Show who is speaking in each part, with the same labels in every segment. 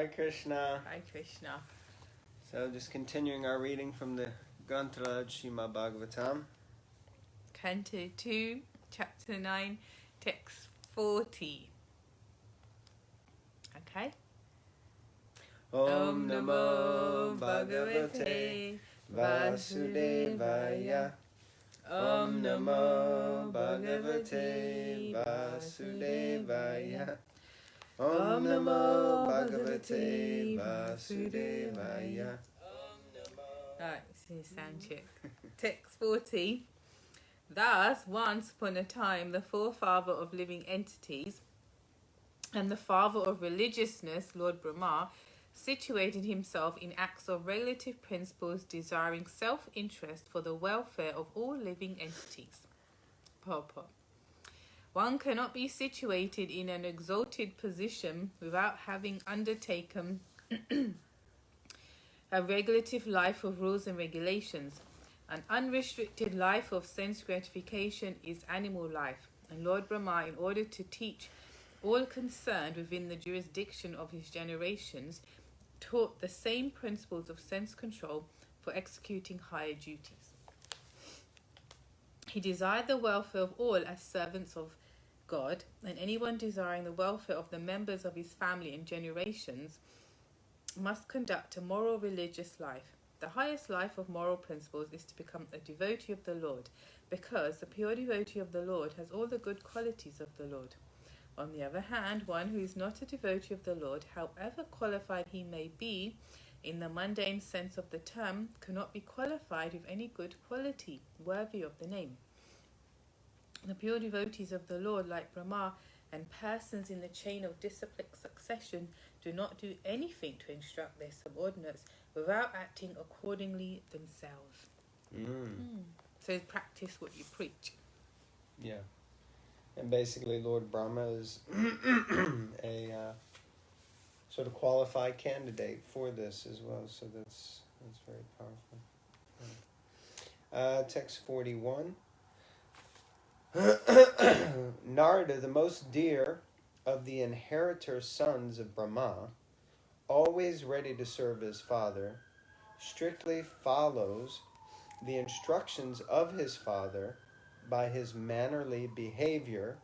Speaker 1: Hare Krishna.
Speaker 2: Hare Krishna.
Speaker 1: So just continuing our reading from the Granthra Srimad Bhagavatam.
Speaker 2: Canto 2, Chapter 9, Text 40. Okay.
Speaker 1: Om Namo Bhagavate Vasudevaya. Om Namo Bhagavate Vasudevaya. Om Namo Bhagavate Vasudevaya.
Speaker 2: Alright, so sound check. Text 40. Thus, once upon a time, the forefather of living entities and the father of religiousness, Lord Brahma, situated himself in acts of relative principles, desiring self-interest for the welfare of all living entities. Purport. One cannot be situated in an exalted position without having undertaken a regulative life of rules and regulations. An unrestricted life of sense gratification is animal life, and Lord Brahma, in order to teach all concerned within the jurisdiction of his generations, taught the same principles of sense control for executing higher duties. He desired the welfare of all as servants of God, and anyone desiring the welfare of the members of his family and generations must conduct a moral religious life. The highest life of moral principles is to become a devotee of the Lord, because the pure devotee of the Lord has all the good qualities of the Lord. On the other hand, one who is not a devotee of the Lord, however qualified he may be in the mundane sense of the term, cannot be qualified with any good quality worthy of the name. The pure devotees of the Lord, like Brahma and persons in the chain of disciplic succession, do not do anything to instruct their subordinates without acting accordingly themselves. So practice what you preach.
Speaker 1: Yeah. And basically Lord Brahma is a sort of qualified candidate for this as well. So that's very powerful. Text 41. Narada, the most dear of the inheritor sons of Brahma, always ready to serve his father, strictly follows the instructions of his father by his mannerly behavior,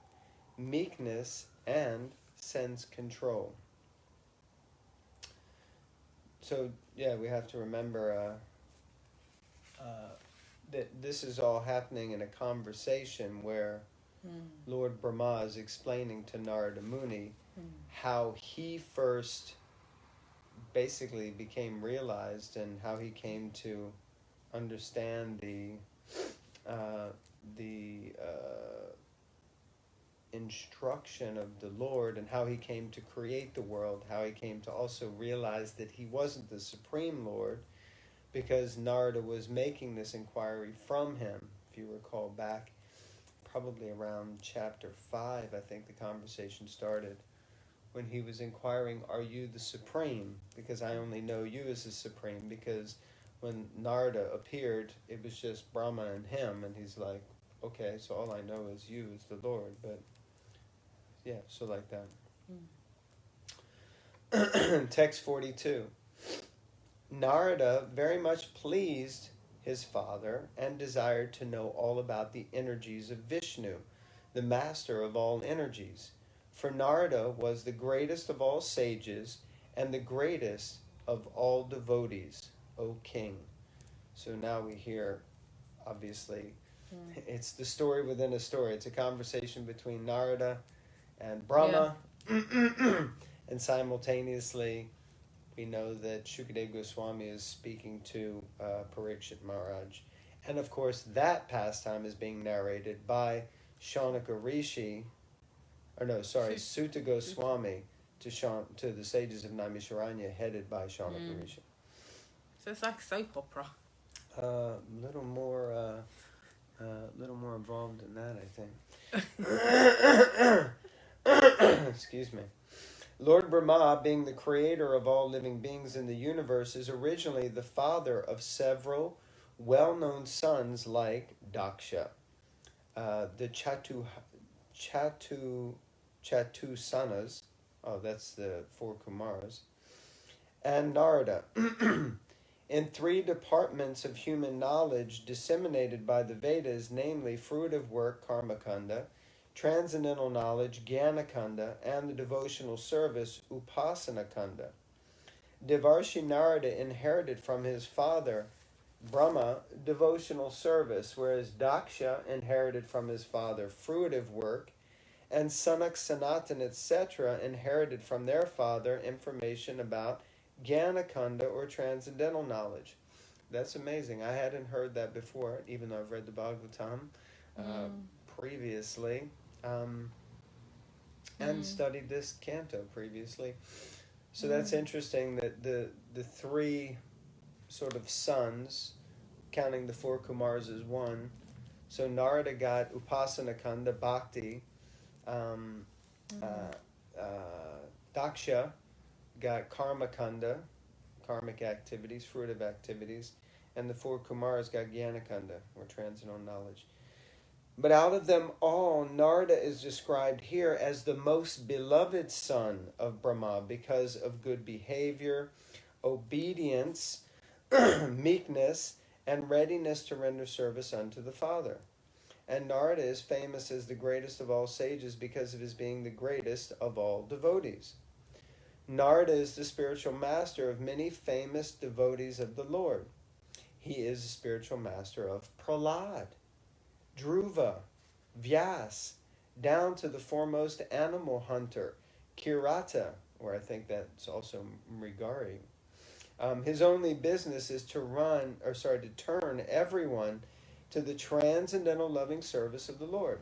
Speaker 1: meekness, and sense control. So, yeah, we have to remember that this is all happening in a conversation where Lord Brahma is explaining to Narada Muni how he first basically became realized and how he came to understand the instruction of the Lord, and how he came to create the world, how he came to also realize that he wasn't the Supreme Lord, because Narada was making this inquiry from him. If you recall back, probably around chapter 5, I think the conversation started, when he was inquiring, are you the Supreme? Because I only know you as the Supreme, because when Narada appeared, it was just Brahma and him, and he's like, okay, so all I know is you as the Lord. But yeah, so like that. Text 42. Narada very much pleased his father and desired to know all about the energies of Vishnu, the master of all energies. For Narada was the greatest of all sages and the greatest of all devotees, O king. So now we hear, obviously, it's the story within a story. It's a conversation between Narada and Brahma, and simultaneously we know that Shukadeva Goswami is speaking to Parikshit Maharaj. And of course, that pastime is being narrated by Shaunaka Rishi, Sutta Goswami to the sages of Naimisharanya, headed by Shaunaka Rishi.
Speaker 2: So it's like soap opera.
Speaker 1: Little more involved in that, I think. Excuse me. Lord Brahma, being the creator of all living beings in the universe, is originally the father of several well-known sons like Daksha, the Chatusanas, that's the 4 Kumaras, and Narada. In 3 departments of human knowledge disseminated by the Vedas, namely fruitive work, Karmakanda, transcendental knowledge, Jnanakanda, and the devotional service, Upasanakanda. Devarshi Narada inherited from his father, Brahma, devotional service, whereas Daksha inherited from his father fruitive work, and Sanak, Sanatan, etc. inherited from their father information about Jnanakanda or transcendental knowledge. That's amazing. I hadn't heard that before, even though I've read the Bhagavatam previously, and studied this canto previously. So that's interesting that the 3 sort of sons, counting the 4 Kumars as one. So Narada got Upasanakanda, Bhakti. Daksha got Karmakanda, karmic activities, fruitive activities. And the 4 Kumars got Jnanakanda, or transcendental knowledge. But out of them all, Narada is described here as the most beloved son of Brahma because of good behavior, obedience, meekness, and readiness to render service unto the Father. And Narada is famous as the greatest of all sages because of his being the greatest of all devotees. Narada is the spiritual master of many famous devotees of the Lord. He is the spiritual master of Prahlad, Dhruva, Vyas, down to the foremost animal hunter, Kirata, or I think that's also Mrigari. His only business is to turn everyone to the transcendental loving service of the Lord.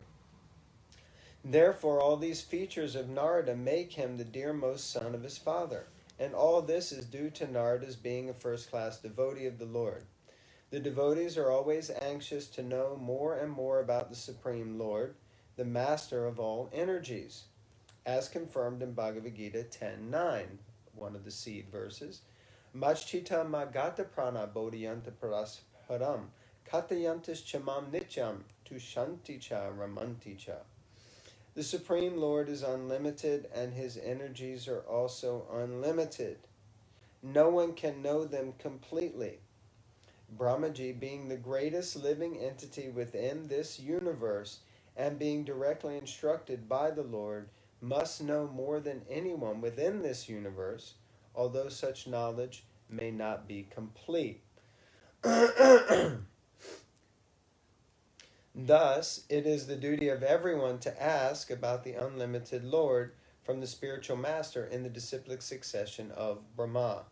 Speaker 1: Therefore, all these features of Narada make him the dearmost son of his father, and all this is due to Narada's being a first-class devotee of the Lord. The devotees are always anxious to know more and more about the Supreme Lord, the master of all energies, as confirmed in Bhagavad Gita 10.9, one of the seed verses. Machchita magata prana bodhiyanta parasparam katayantis chamam nityam tushanti cha ramanti cha. The Supreme Lord is unlimited, and his energies are also unlimited. No one can know them completely. Brahmaji, being the greatest living entity within this universe and being directly instructed by the Lord, must know more than anyone within this universe, although such knowledge may not be complete. Thus, it is the duty of everyone to ask about the unlimited Lord from the spiritual master in the disciplic succession of Brahma,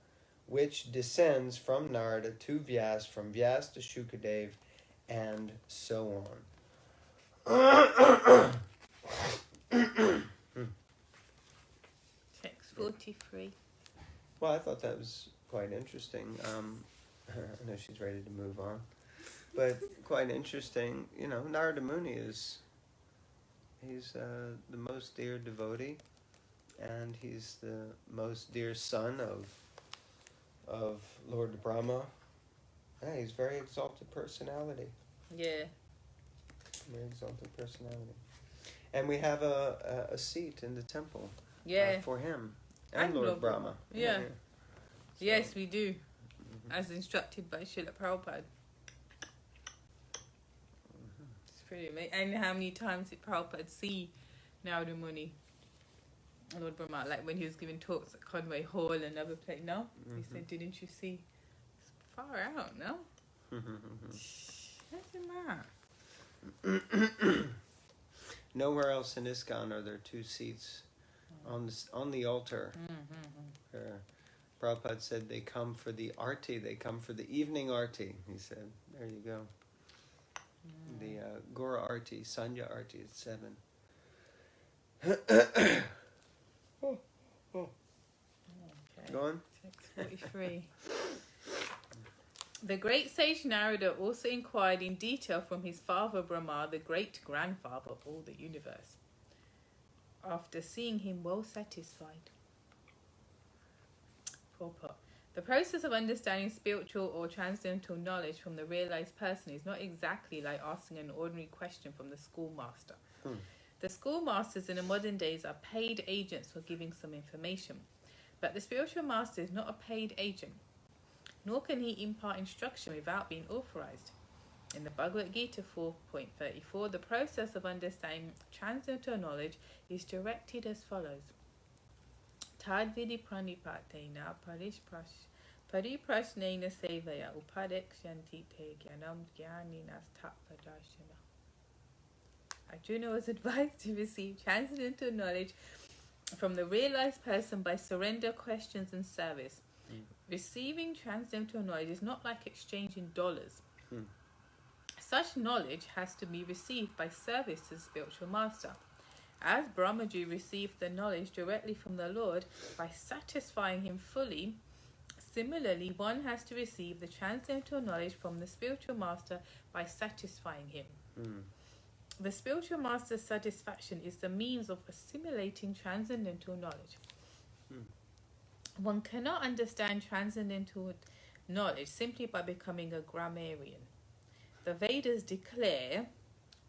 Speaker 1: which descends from Narada to Vyas, from Vyas to Shukadev, and so on.
Speaker 2: Text 43.
Speaker 1: Well, I thought that was quite interesting. I know she's ready to move on. But quite interesting, Narada Muni he's the most dear devotee, and he's the most dear son of Lord Brahma. Yeah, he's a very exalted personality.
Speaker 2: Yeah.
Speaker 1: Very exalted personality. And we have a seat in the temple for him and Lord Brahma.
Speaker 2: Yeah.
Speaker 1: So,
Speaker 2: yes, we do. As instructed by Srila Prabhupada. It's pretty amazing. And how many times did Prabhupada see Narada Muni, Lord Brahma, like when he was giving talks at Conway Hall and other place? No? He said, didn't you see? It's far out, no? Imagine that.
Speaker 1: Nowhere else in ISKCON are there 2 seats on the altar. Where Prabhupada said they come for the arti, they come for the evening arti. He said, there you go. The Gora arti, Sanya arti at 7.
Speaker 2: Okay.
Speaker 1: Go on.
Speaker 2: Text 43. The great sage Narada also inquired in detail from his father Brahma, the great-grandfather of all the universe. After seeing him well satisfied. Purport. The process of understanding spiritual or transcendental knowledge from the realized person is not exactly like asking an ordinary question from the schoolmaster. The schoolmasters in the modern days are paid agents for giving some information. But the spiritual master is not a paid agent, nor can he impart instruction without being authorized. In the Bhagavad Gita 4.34, the process of understanding transcendental knowledge is directed as follows. Tad vidi pranipatena pariprasnena sevaya upadekshanti te gyanam gyaninas tapadashana. Arjuna was advised to receive transcendental knowledge from the realized person by surrender, questions, and service. Receiving transcendental knowledge is not like exchanging dollars. Such knowledge has to be received by service to the spiritual master. As Brahmaji received the knowledge directly from the Lord by satisfying him fully, similarly one has to receive the transcendental knowledge from the spiritual master by satisfying him. The spiritual master's satisfaction is the means of assimilating transcendental knowledge. One cannot understand transcendental knowledge simply by becoming a grammarian. The Vedas declare,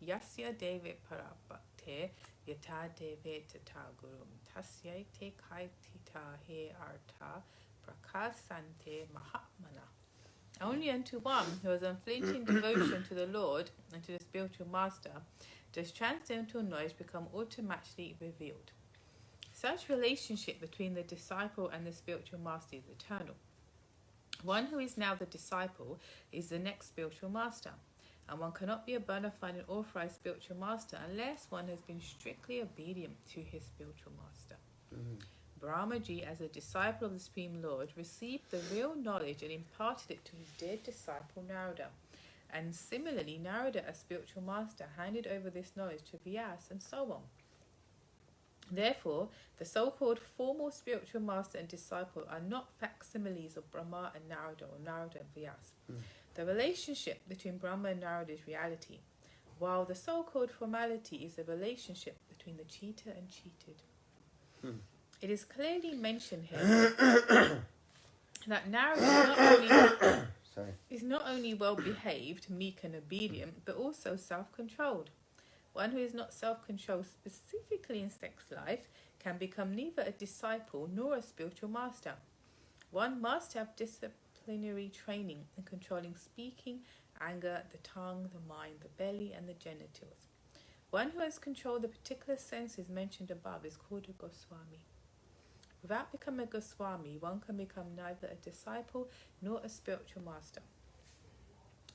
Speaker 2: Yasya devi parabhakte yata devi tata gurum tasya te kaitita he arta prakasante mahatmana. Only unto one who has unflinching devotion to the Lord and to the spiritual master does transcendental knowledge become automatically revealed. Such relationship between the disciple and the spiritual master is eternal. One who is now the disciple is the next spiritual master, and one cannot be a bona fide and authorized spiritual master unless one has been strictly obedient to his spiritual master. Brahmaji, as a disciple of the Supreme Lord, received the real knowledge and imparted it to his dear disciple Narada. And similarly, Narada, as spiritual master, handed over this knowledge to Vyasa, and so on. Therefore, the so-called formal spiritual master and disciple are not facsimiles of Brahma and Narada, or Narada and Vyasa. The relationship between Brahma and Narada is reality, while the so-called formality is the relationship between the cheater and cheated. It is clearly mentioned here that Narada is not only well-behaved, meek and obedient, but also self-controlled. One who is not self-controlled specifically in sex life can become neither a disciple nor a spiritual master. One must have disciplinary training in controlling speaking, anger, the tongue, the mind, the belly, and the genitals. One who has controlled the particular senses mentioned above is called a Goswami. Without becoming a Goswami, one can become neither a disciple nor a spiritual master.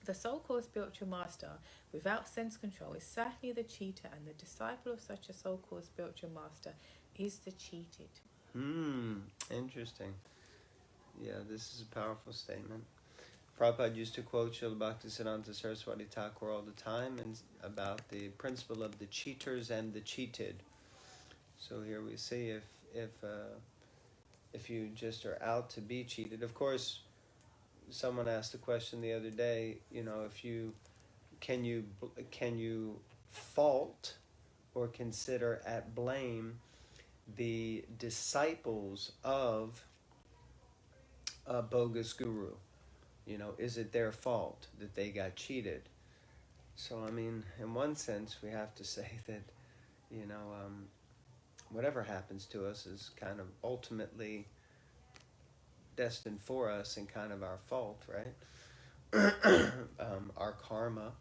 Speaker 2: The so-called spiritual master, without sense control, is certainly the cheater, and the disciple of such a so-called spiritual master is the cheated.
Speaker 1: Interesting. Yeah, this is a powerful statement. Prabhupada used to quote Srila Bhaktisiddhanta Saraswati Thakur all the time and about the principle of the cheaters and the cheated. So here we see if you just are out to be cheated. Of course, someone asked the question the other day, if you can you fault or consider at blame the disciples of a bogus guru? Is it their fault that they got cheated? So, in one sense, we have to say that, whatever happens to us is kind of ultimately destined for us and kind of our fault, right? Our karma.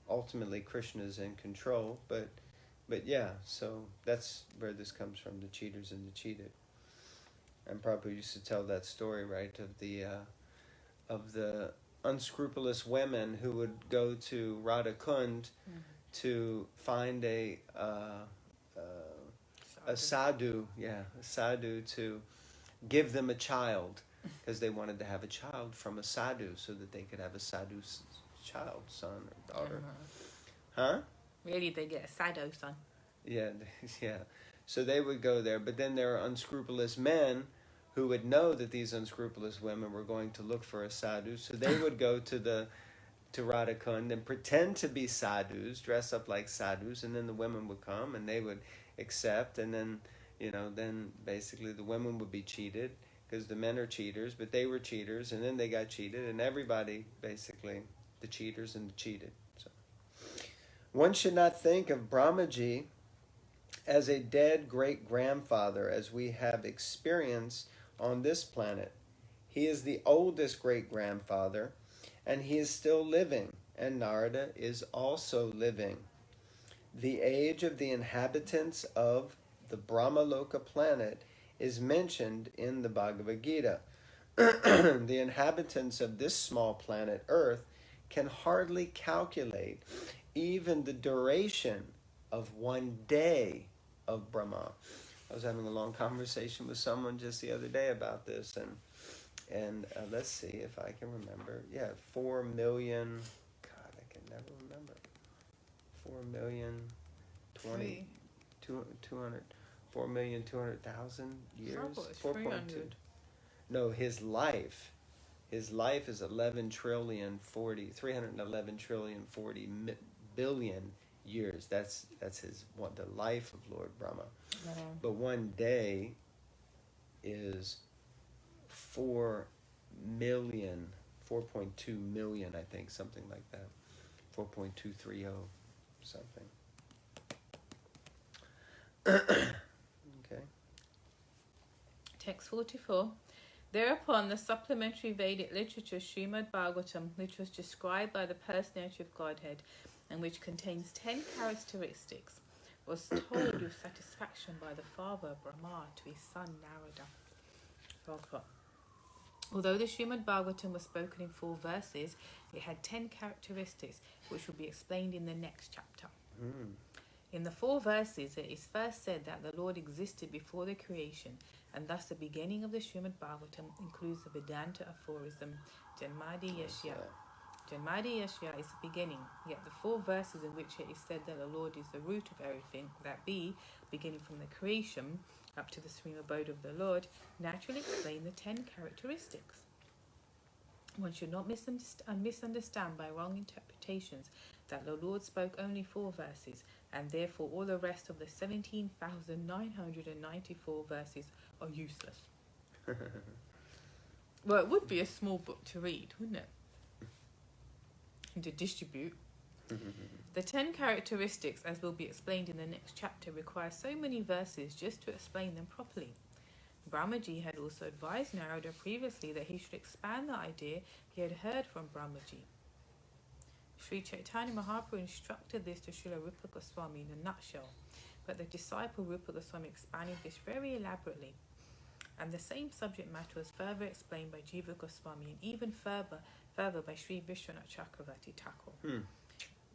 Speaker 1: Ultimately, Krishna's in control, but yeah, so that's where this comes from, the cheaters and the cheated. And Prabhupada used to tell that story, right, of the unscrupulous women who would go to Radha Kund to find a sadhu, to give them a child, because they wanted to have a child from a sadhu so that they could have a sadhu's child, son or daughter. Huh?
Speaker 2: Really, they get a sadhu son.
Speaker 1: Yeah. So they would go there, but then there are unscrupulous men who would know that these unscrupulous women were going to look for a sadhu, so they would go to Radha Kund and pretend to be sadhus, dress up like sadhus, and then the women would come and they would accept, and then then basically the women would be cheated because the men are cheaters, but they were cheaters, and then they got cheated, and everybody basically the cheaters and the cheated. So one should not think of Brahmaji as a dead great-grandfather, as we have experience on this planet. He is the oldest great-grandfather, and he is still living, and Narada is also living. The age of the inhabitants of the Brahmaloka planet is mentioned in the Bhagavad Gita. The inhabitants of this small planet, Earth, can hardly calculate even the duration of one day of Brahma. I was having a long conversation with someone just the other day about this, and let's see if I can remember. Yeah, 4 million. God, I can never remember. 4,200,000 years. 4.2. No, his life is 311 trillion 40 billion years. That's his the life of Lord Brahma. But one day is 4.2 million, I think, something like that. 4.230 something. Okay.
Speaker 2: Text 44. Thereupon the supplementary Vedic literature Srimad Bhagavatam, which was described by the personality of Godhead and which contains 10 characteristics, was told with satisfaction by the father Brahma to his son Narada. Although the Srimad Bhagavatam was spoken in 4 verses, it had 10 characteristics, which will be explained in the next chapter. In the 4 verses, it is first said that the Lord existed before the creation, and thus the beginning of the Srimad Bhagavatam includes the Vedanta aphorism, Janmadi Yashya. Janmadi Yashya is the beginning, yet the 4 verses in which it is said that the Lord is the root of everything, that be, beginning from the creation up to the supreme abode of the Lord, naturally explain the 10 characteristics. One should not misunderstand by wrong interpretations that the Lord spoke only 4 verses, and therefore all the rest of the 17,994 verses are useless. Well, it would be a small book to read, wouldn't it? And to distribute. The 10 characteristics, as will be explained in the next chapter, require so many verses just to explain them properly. Brahmaji had also advised Narada previously that he should expand the idea he had heard from Brahmaji. Sri Chaitanya Mahaprabhu instructed this to Srila Rupa Goswami in a nutshell, but the disciple Rupa Goswami expanded this very elaborately, and the same subject matter was further explained by Jiva Goswami and even further by Sri Vishwanath Chakravarti Thakur.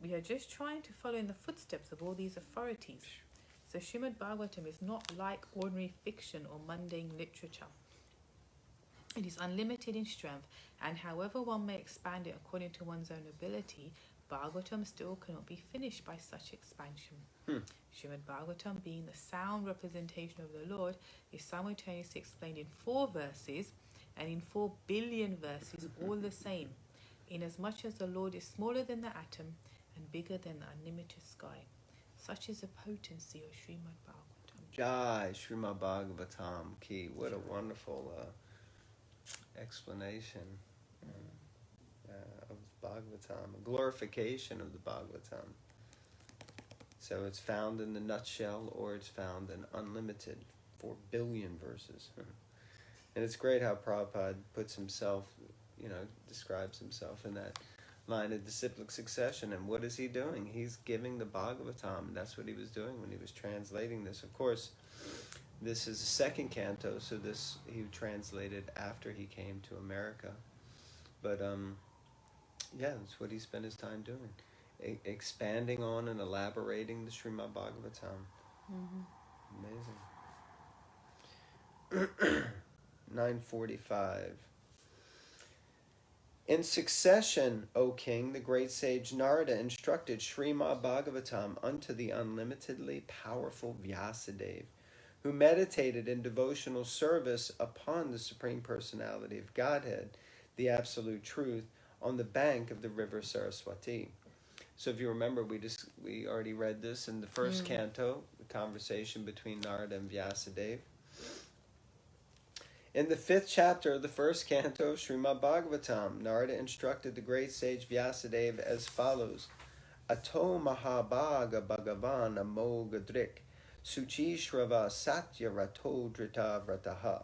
Speaker 2: We are just trying to follow in the footsteps of all these authorities. So Srimad Bhagavatam is not like ordinary fiction or mundane literature. It is unlimited in strength, and however one may expand it according to one's own ability, Bhagavatam still cannot be finished by such expansion. Srimad Bhagavatam, being the sound representation of the Lord, is simultaneously explained in 4 verses and in 4 billion verses, all the same, inasmuch as the Lord is smaller than the atom and bigger than the unlimited sky. Such is the potency of Srimad Bhagavatam.
Speaker 1: Jai Srimad Bhagavatam Ki. What a wonderful explanation of Bhagavatam, a glorification of the Bhagavatam. So it's found in the nutshell, or it's found in unlimited 4 billion verses. And it's great how Prabhupada puts himself, describes himself in that line of disciplic succession. And what is he doing? He's giving the Bhagavatam. That's what he was doing when he was translating this. Of course, this is the 2nd canto, so this he translated after he came to America. But that's what he spent his time doing, expanding on and elaborating the Srimad Bhagavatam. Amazing. 945. In succession, O king, the great sage Narada instructed Srimad Bhagavatam unto the unlimitedly powerful Vyasadeva, who meditated in devotional service upon the Supreme Personality of Godhead, the Absolute Truth, on the bank of the river Saraswati. So if you remember, we already read this in the 1st canto, the conversation between Narada and Vyasadeva. In the 5th chapter of the 1st canto of Srimad Bhagavatam, Narada instructed the great sage Vyasadeva as follows: Ato Mahabhaga Bhagavan Amogadrik Suchi Shrava Satya Rato Drita Vrataha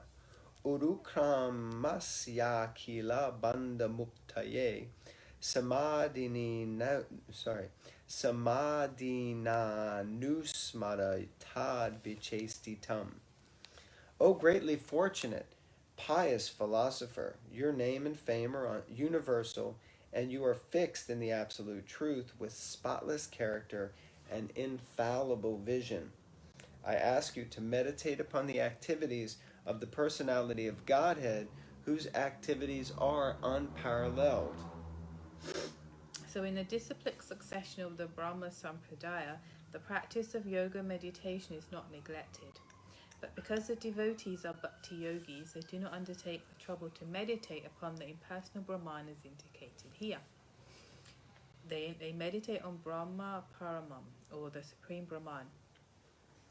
Speaker 1: Urukramasya Kila Banda Muktaye Samadina Nusmada Tad Bichestitam. O greatly fortunate, pious philosopher, your name and fame are universal, and you are fixed in the absolute truth with spotless character and infallible vision. I ask you to meditate upon the activities of the personality of Godhead, whose activities are unparalleled.
Speaker 2: So in the disciplic succession of the Brahma Sampradaya, the practice of yoga meditation is not neglected. But because the devotees are bhakti yogis, they do not undertake the trouble to meditate upon the impersonal Brahman as indicated here. They meditate on Brahma Paramam, or the Supreme Brahman.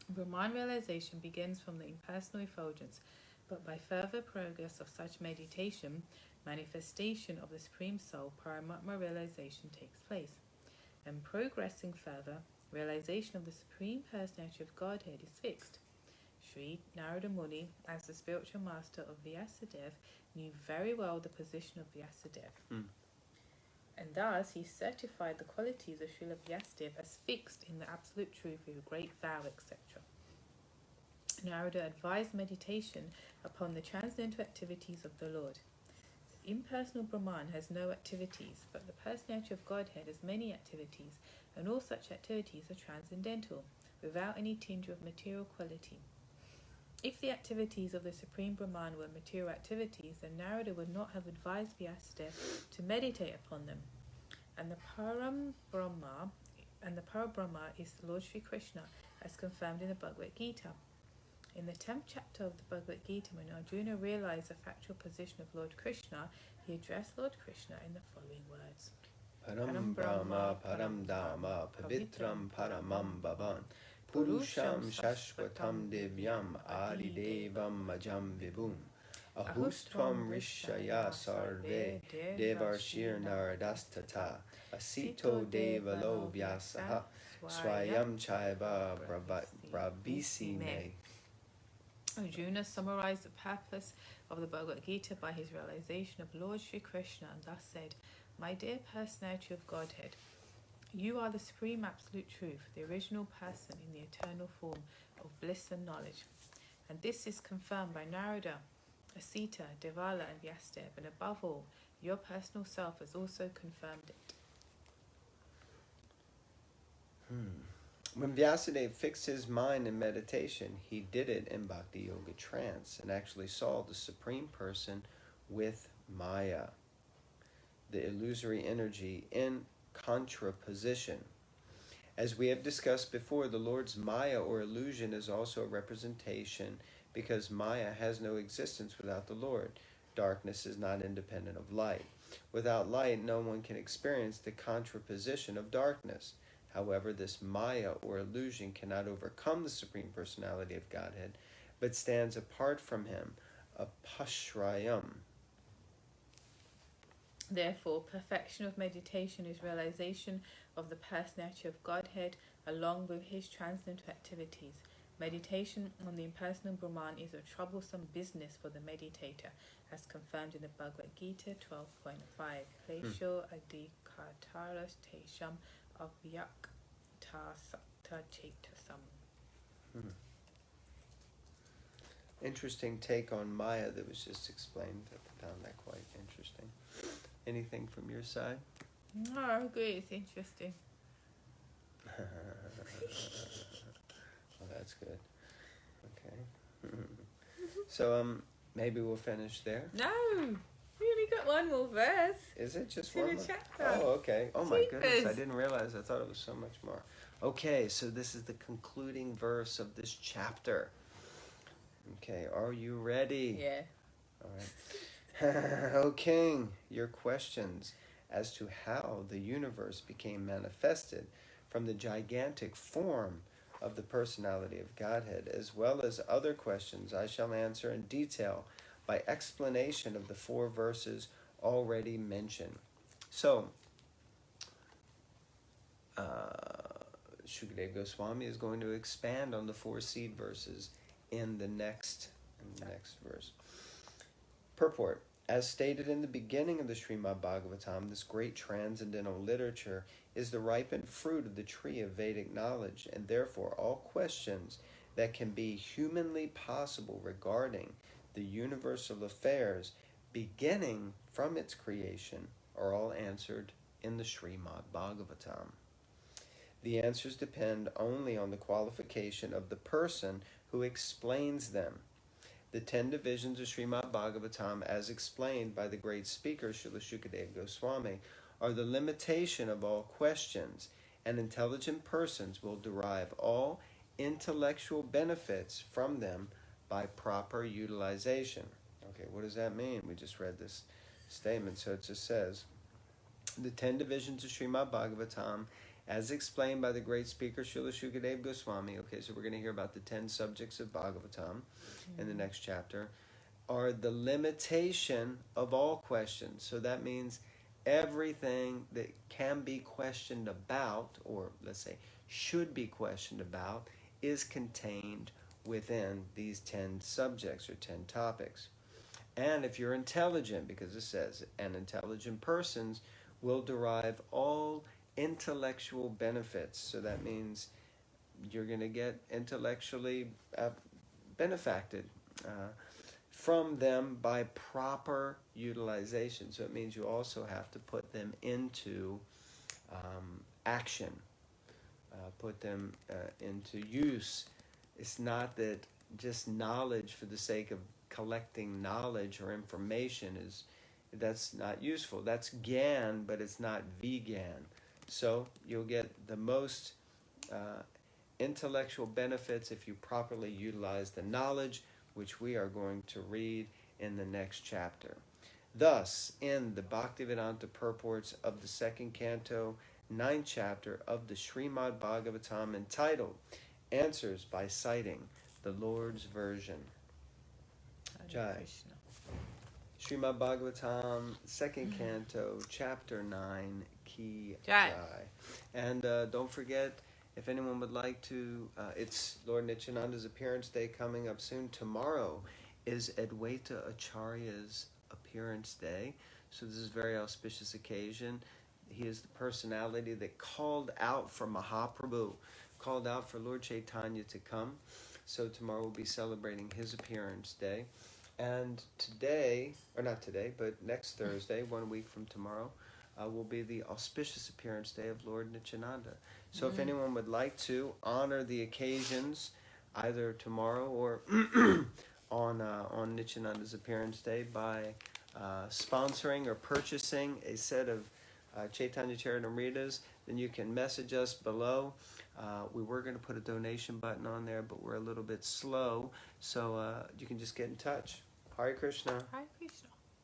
Speaker 2: Brahman realization begins from the impersonal effulgence, but by further progress of such meditation, manifestation of the Supreme Soul, Paramatma realization takes place. And progressing further, realization of the Supreme Personality of Godhead is fixed. Sri Narada Muni, as the spiritual master of Vyasadeva, knew very well the position of Vyasadeva. And thus he certified the qualities of Srila Vyasadeva as fixed in the absolute truth with a great vow, etc. Narada advised meditation upon the transcendental activities of the Lord. The impersonal Brahman has no activities, but the personality of Godhead has many activities, and all such activities are transcendental, without any tinge of material quality. If the activities of the Supreme Brahman were material activities, then Narada would not have advised Vyasadeva to meditate upon them. And the Param Brahma is Lord Sri Krishna, as confirmed in the Bhagavad Gita. In the 10th chapter of the Bhagavad Gita, when Arjuna realized the factual position of Lord Krishna, he addressed Lord Krishna in the following words:
Speaker 1: Param Brahma Param Dhamma Pavitram Paramam Bhavan Purusham Shashvatam Divyam Adidevam Majam Vibhum Ahustvam Rishaya Sarve Devarshir Naradastata Asito Devalo Vyasaha Swayam Chaiva Brabhisi Me.
Speaker 2: Arjuna summarized the purpose of the Bhagavad Gita by his realization of Lord Sri Krishna and thus said, "My dear personality of Godhead, you are the supreme absolute truth, the original person in the eternal form of bliss and knowledge." And this is confirmed by Narada, Asita, Devala and Vyasadeva, and above all, your personal self has also confirmed it.
Speaker 1: When Vyasadeva fixed his mind in meditation, he did it in Bhakti Yoga trance and actually saw the Supreme Person with Maya, the illusory energy, in contraposition. As we have discussed before, the Lord's Maya or illusion is also a representation because Maya has no existence without the Lord. Darkness is not independent of light. Without light, no one can experience the contraposition of darkness. However, this Maya or illusion cannot overcome the Supreme Personality of Godhead, but stands apart from him, a pashrayam.
Speaker 2: Therefore, perfection of meditation is realization of the personality of Godhead along with his transcendental activities. Meditation on the impersonal Brahman is a troublesome business for the meditator, as confirmed in the Bhagavad Gita 12.5. Klesho adhikataras tesham avyakta sakta chetasam.
Speaker 1: Interesting take on Maya that was just explained. I found that quite interesting. Anything from your side?
Speaker 2: No, I agree, it's interesting.
Speaker 1: Well, that's good. Okay. So, maybe we'll finish there.
Speaker 2: No, we only got one more verse.
Speaker 1: Is it just
Speaker 2: It's in
Speaker 1: one
Speaker 2: a
Speaker 1: more?
Speaker 2: chapter.
Speaker 1: Oh, okay. Oh my goodness, I
Speaker 2: Jeepers.
Speaker 1: didn't realize. I thought it was so much more. Okay, so this is the concluding verse of this chapter. Okay, are you ready?
Speaker 2: Yeah.
Speaker 1: All right. O King, your questions as to how the universe became manifested from the gigantic form of the personality of Godhead, as well as other questions I shall answer in detail by explanation of the 4 verses already mentioned. So, Shukadeva Goswami is going to expand on the 4 seed verses in the next verse. Purport. As stated in the beginning of the Srimad Bhagavatam, this great transcendental literature is the ripened fruit of the tree of Vedic knowledge, and therefore all questions that can be humanly possible regarding the universal affairs beginning from its creation are all answered in the Srimad Bhagavatam. The answers depend only on the qualification of the person who explains them. The 10 divisions of Srimad Bhagavatam, as explained by the great speaker Srila Shukadeva Goswami, are the limitation of all questions, and intelligent persons will derive all intellectual benefits from them by proper utilization. Okay, what does that mean? We just read this statement. So it just says, the 10 divisions of Srimad Bhagavatam, as explained by the great speaker Srila Shukadeva Goswami, okay, so we're going to hear about the 10 subjects of Bhagavatam in the next chapter, are the limitation of all questions. So that means everything that can be questioned about, or let's say should be questioned about, is contained within these 10 subjects or 10 topics. And if you're intelligent, because it says, and intelligent persons will derive all intellectual benefits. So that means you're going to get intellectually benefacted from them by proper utilization. So it means you also have to put them into action, put them into use. It's not that just knowledge for the sake of collecting knowledge or information that's not useful. That's gyan, but it's not vegan. So you'll get the most intellectual benefits if you properly utilize the knowledge, which we are going to read in the next chapter. Thus, in the Bhaktivedanta Purports of the 2nd Canto, 9th chapter of the Srimad Bhagavatam, entitled Answers by Citing the Lord's Version. Jai. Srimad Bhagavatam, 2nd Canto, Chapter 9, Ki Jai. And don't forget, if anyone would like to, it's Lord Nityananda's appearance day coming up soon. Tomorrow is Advaita Acharya's appearance day. So this is a very auspicious occasion. He is the personality that called out for Mahaprabhu, called out for Lord Chaitanya to come. So tomorrow we'll be celebrating his appearance day. And today, or not today, but next Thursday, 1 week from tomorrow, will be the auspicious appearance day of Lord Nityananda. So if anyone would like to honor the occasions, either tomorrow or on Nityananda's appearance day by sponsoring or purchasing a set of Chaitanya Charitamritas, then you can message us below. We were going to put a donation button on there, but we're a little bit slow, so you can just get in touch. Hare Krishna.
Speaker 2: Hare Krishna.